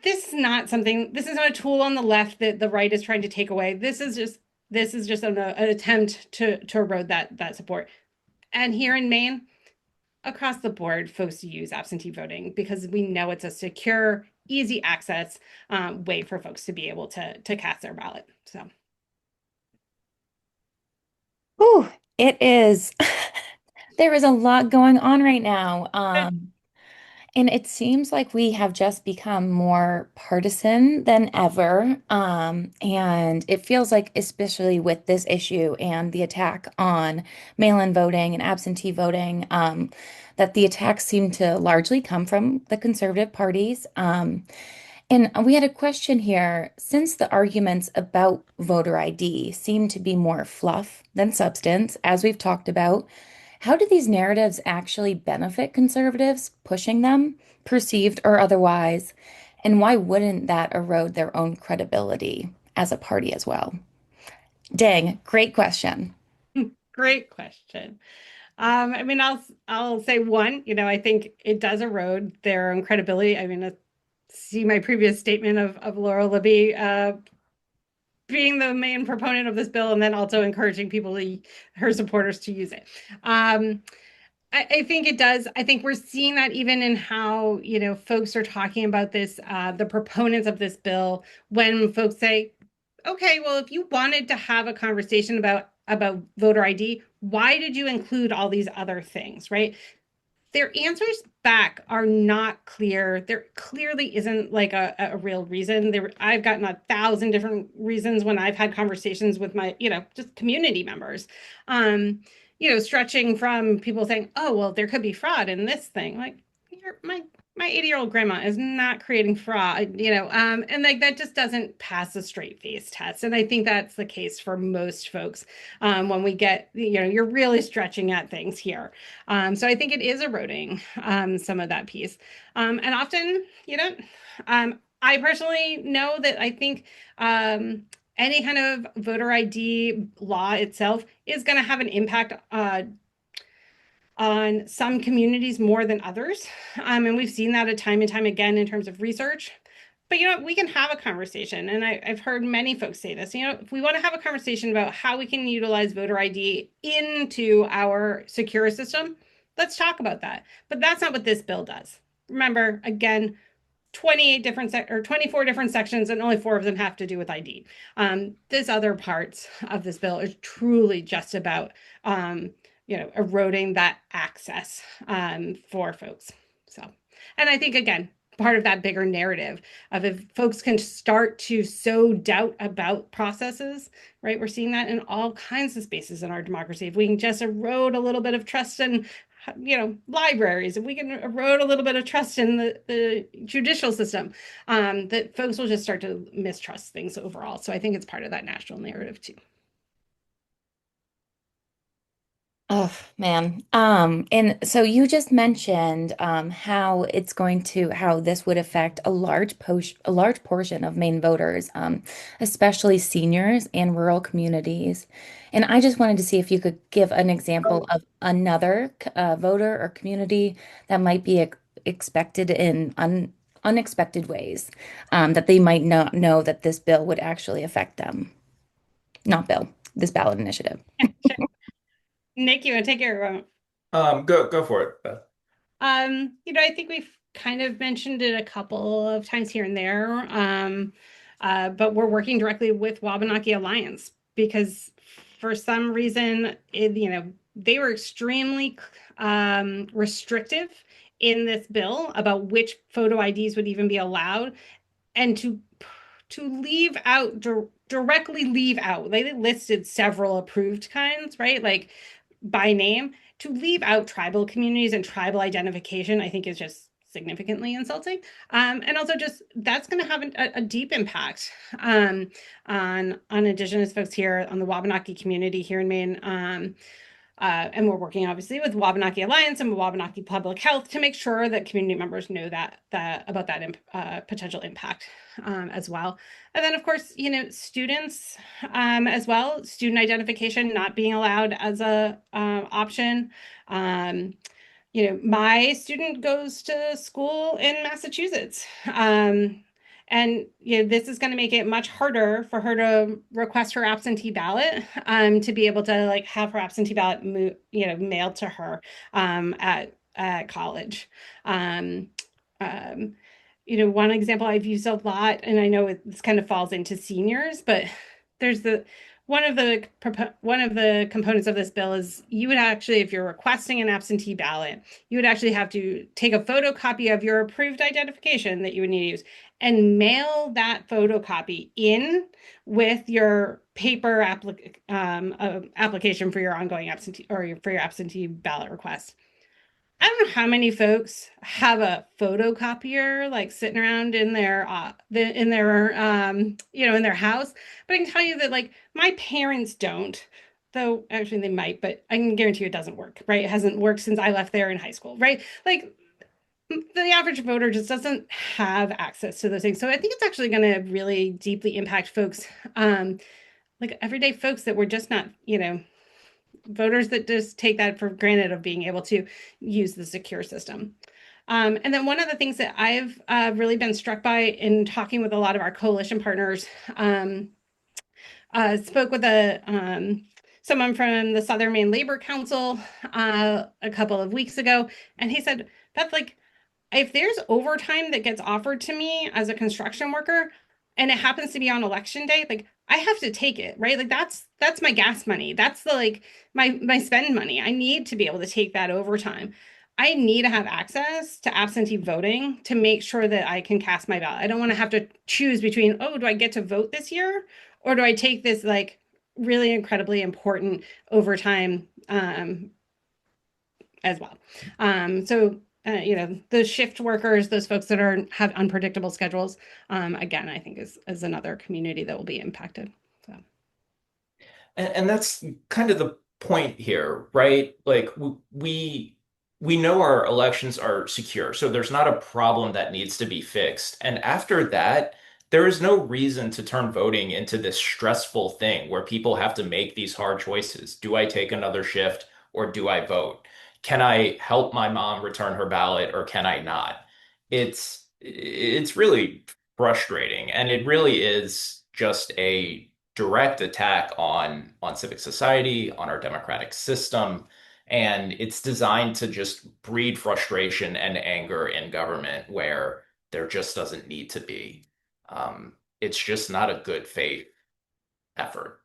[SPEAKER 2] this is not something, this is not a tool on the left that the right is trying to take away. This is just an attempt to erode that support. And here in Maine, across the board, folks use absentee voting because we know it's a secure, easy access way for folks to be able to cast their ballot. So,
[SPEAKER 1] Ooh, it is. There is a lot going on right now. And it seems like we have just become more partisan than ever. And it feels like, especially with this issue and the attack on mail-in voting and absentee voting, that the attacks seem to largely come from the conservative parties. And we had a question here. Since the arguments about voter ID seem to be more fluff than substance, as we've talked about, how do these narratives actually benefit conservatives pushing them, perceived or otherwise? And why wouldn't that erode their own credibility as a party as well? Dang, great question.
[SPEAKER 2] great question. I mean, I'll say one, I think it does erode their own credibility. I mean, see my previous statement of Laura Libby being the main proponent of this bill and then also encouraging her supporters to use it. I think it does. I think we're seeing that even in how, folks are talking about this, the proponents of this bill, when folks say, okay, well, if you wanted to have a conversation about voter ID, why did you include all these other things, right? Their answers back are not clear. There clearly isn't like a real reason. I've gotten 1,000 different reasons when I've had conversations with my, just community members. Stretching from people saying, oh, well, there could be fraud in this thing. Like, my 80-year-old grandma is not creating fraud, and like that just doesn't pass a straight face test. And I think that's the case for most folks when we get, you're really stretching at things here. So I think it is eroding some of that piece. And often, I personally know that I think any kind of voter ID law itself is going to have an impact on some communities more than others. And we've seen that time and time again in terms of research. But we can have a conversation, and I've heard many folks say this. If we want to have a conversation about how we can utilize voter ID into our secure system, let's talk about that. But that's not what this bill does. Remember, again, 28 different or 24 different sections, and only 4 of them have to do with ID. This other parts of this bill is truly just about eroding that access for folks. So, and I think, again, part of that bigger narrative of if folks can start to sow doubt about processes, right? We're seeing that in all kinds of spaces in our democracy. If we can just erode a little bit of trust in, libraries, if we can erode a little bit of trust in the judicial system, that folks will just start to mistrust things overall. So I think it's part of that national narrative too.
[SPEAKER 1] Oh man. And so you just mentioned how this would affect a large portion of Maine voters, especially seniors and rural communities. And I just wanted to see if you could give an example of another voter or community that might be expected in unexpected ways, that they might not know that this bill would actually affect them. Not bill, this ballot initiative.
[SPEAKER 2] Sure. Nick, you want to take your
[SPEAKER 3] Go for it, Beth.
[SPEAKER 2] I think we've kind of mentioned it a couple of times here and there, but we're working directly with Wabanaki Alliance because for some reason, they were extremely restrictive in this bill about which photo IDs would even be allowed, and to leave out directly leave out, they listed several approved kinds, right? Like by name, to leave out tribal communities and tribal identification, I think is just significantly insulting. And also just that's going to have a deep impact on Indigenous folks here, on the Wabanaki community here in Maine. And we're working obviously with Wabanaki Alliance and Wabanaki Public Health to make sure that community members know that about that potential impact as well. And then of course, students as well, student identification not being allowed as a option. My student goes to school in Massachusetts. And this is going to make it much harder for her to request her absentee ballot, to be able to like have her absentee ballot mailed to her at college. Um, One example I've used a lot, and I know this kind of falls into seniors, but there's one of the components of this bill is you would actually, if you're requesting an absentee ballot, you would actually have to take a photocopy of your approved identification that you would need to use and mail that photocopy in with your paper application for your ongoing absentee or for your absentee ballot request. I don't know how many folks have a photocopier like sitting around in their in their house, but I can tell you that like my parents don't. Though actually they might, but I can guarantee you it doesn't work, right? It hasn't worked since I left there in high school, right? Like the average voter just doesn't have access to those things. So I think it's actually going to really deeply impact folks, like everyday folks that were just not, voters that just take that for granted of being able to use the secure system. And then one of the things that I've really been struck by in talking with a lot of our coalition partners, spoke with someone from the Southern Maine Labor Council a couple of weeks ago, and he said, Beth, like, if there's overtime that gets offered to me as a construction worker and it happens to be on election day, like I have to take it, right? Like that's my gas money. That's the like my spend money. I need to be able to take that overtime. I need to have access to absentee voting to make sure that I can cast my ballot. I don't want to have to choose between, oh, do I get to vote this year? Or do I take this like really incredibly important overtime as well? The shift workers, those folks that have unpredictable schedules, again, I think is another community that will be impacted. So.
[SPEAKER 3] And that's kind of the point here, right? Like we know our elections are secure, so there's not a problem that needs to be fixed. And after that, there is no reason to turn voting into this stressful thing where people have to make these hard choices. Do I take another shift or do I vote? Can I help my mom return her ballot or can I not? It's really frustrating, and it really is just a direct attack on civic society, on our democratic system, and it's designed to just breed frustration and anger in government where there just doesn't need to be. It's just not a good faith effort.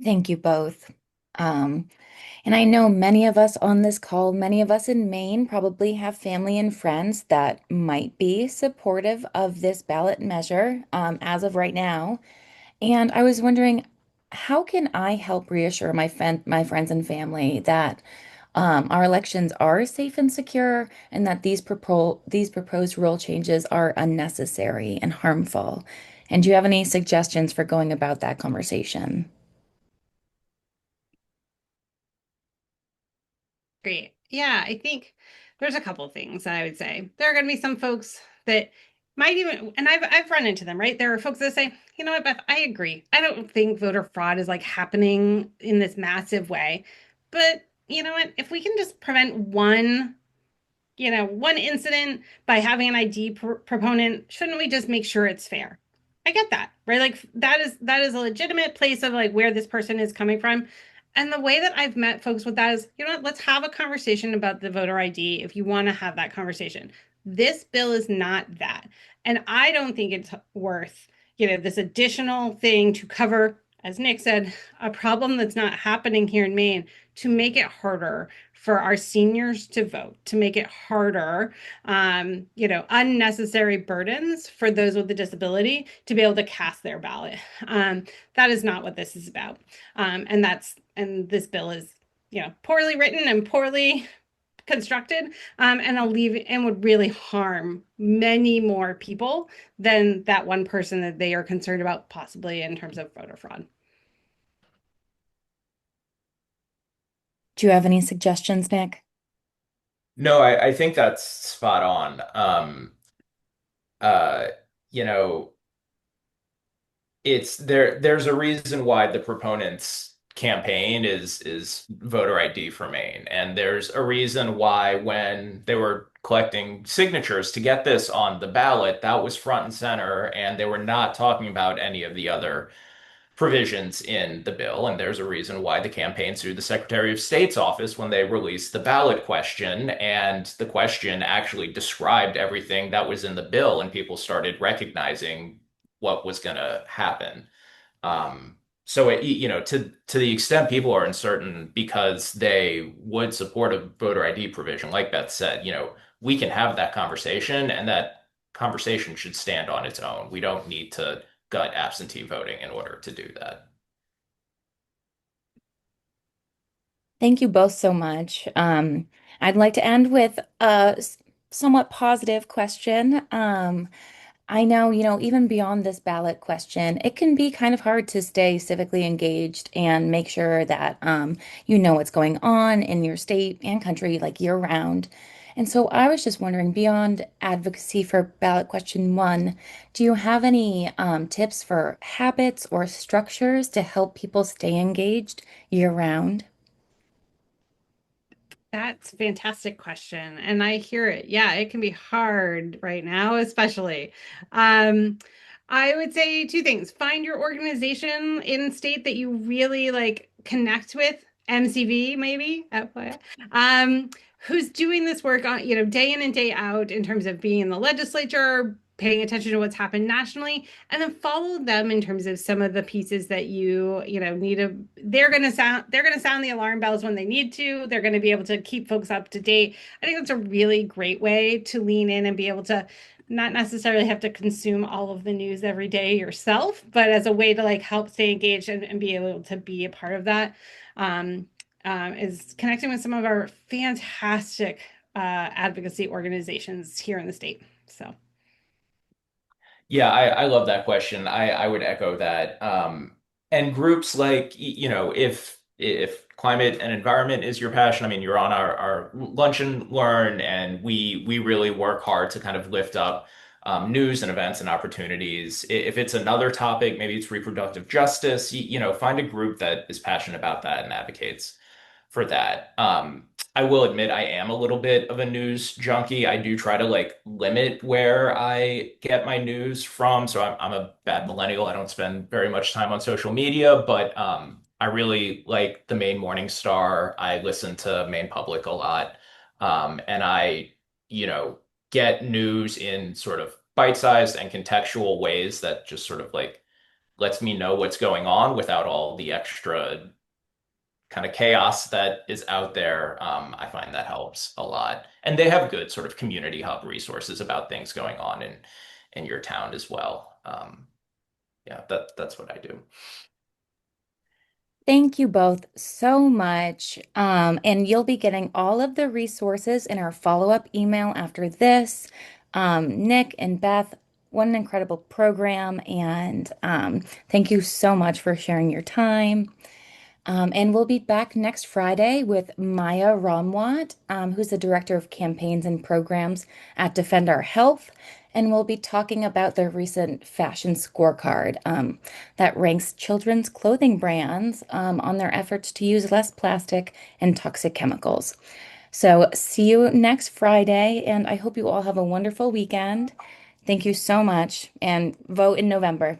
[SPEAKER 1] Thank you both. Um, and I know many of us on this call, many of us in Maine probably have family and friends that might be supportive of this ballot measure as of right now. And I was wondering, how can I help reassure my friends and family that our elections are safe and secure, and that these proposed rule changes are unnecessary and harmful? And do you have any suggestions for going about that conversation?
[SPEAKER 2] Great. Yeah, I think there's a couple of things that I would say. There are going to be some folks that might even, and I've run into them, right? There are folks that say, you know what, Beth, I agree. I don't think voter fraud is like happening in this massive way. But you know what? If we can just prevent one incident by having an ID proponent, shouldn't we just make sure it's fair? I get that, right? Like that is a legitimate place of like where this person is coming from. And the way that I've met folks with that is, you know what, let's have a conversation about the voter ID if you want to have that conversation. This bill is not that. And I don't think it's worth, this additional thing to cover as Nick said, a problem that's not happening here in Maine, to make it harder for our seniors to vote, to make it harder, unnecessary burdens for those with a disability to be able to cast their ballot. That is not what this is about. And this bill is, poorly written and poorly constructed, and would really harm many more people than that one person that they are concerned about, possibly in terms of voter fraud.
[SPEAKER 1] Do you have any suggestions, Nick?
[SPEAKER 3] No, I think that's spot on. Uh, you know, there's a reason why the proponents campaign is voter ID for Maine. And there's a reason why when they were collecting signatures to get this on the ballot, that was front and center, and they were not talking about any of the other provisions in the bill. And there's a reason why the campaign sued the Secretary of State's office when they released the ballot question. And the question actually described everything that was in the bill, and people started recognizing what was going to happen. So to the extent people are uncertain because they would support a voter ID provision, like Beth said, we can have that conversation, and that conversation should stand on its own. We don't need to gut absentee voting in order to do that.
[SPEAKER 1] Thank you both so much. I'd like to end with a somewhat positive question. I know, even beyond this ballot question, it can be kind of hard to stay civically engaged and make sure that you know what's going on in your state and country like year round. And so I was just wondering, beyond advocacy for ballot question one, do you have any tips for habits or structures to help people stay engaged year round?
[SPEAKER 2] That's a fantastic question. And I hear it. Yeah, it can be hard right now, especially. Um, I would say two things. Find your organization in state that you really like connect with, MCV maybe, FYI, who's doing this work on, day in and day out in terms of being in the legislature, paying attention to what's happened nationally, and then follow them in terms of some of the pieces that need to, they're going to sound the alarm bells when they need to. They're going to be able to keep folks up to date. I think that's a really great way to lean in and be able to not necessarily have to consume all of the news every day yourself, but as a way to like help stay engaged and be able to be a part of that. Is connecting with some of our fantastic advocacy organizations here in the state. So.
[SPEAKER 3] Yeah, I love that question. I would echo that. And groups like, if climate and environment is your passion, I mean, you're on our Lunch and Learn, and we really work hard to kind of lift up news and events and opportunities. If it's another topic, maybe it's reproductive justice, find a group that is passionate about that and advocates for that. I will admit I am a little bit of a news junkie. I do try to like limit where I get my news from. So I'm a bad millennial. I don't spend very much time on social media, but I really like the Maine Morning Star. I listen to Maine Public a lot. And I, you know, get news in sort of bite-sized and contextual ways that just sort of like lets me know what's going on without all the extra kind of chaos that is out there. I find that helps a lot. And they have good sort of community hub resources about things going on in your town as well. Yeah, that's what I do.
[SPEAKER 1] Thank you both so much. And you'll be getting all of the resources in our follow-up email after this. Nick and Beth, what an incredible program. And thank you so much for sharing your time. And we'll be back next Friday with Maya Ramwat, who's the Director of Campaigns and Programs at Defend Our Health. And we'll be talking about the recent fashion scorecard that ranks children's clothing brands on their efforts to use less plastic and toxic chemicals. So, see you next Friday, and I hope you all have a wonderful weekend. Thank you so much, and vote in November.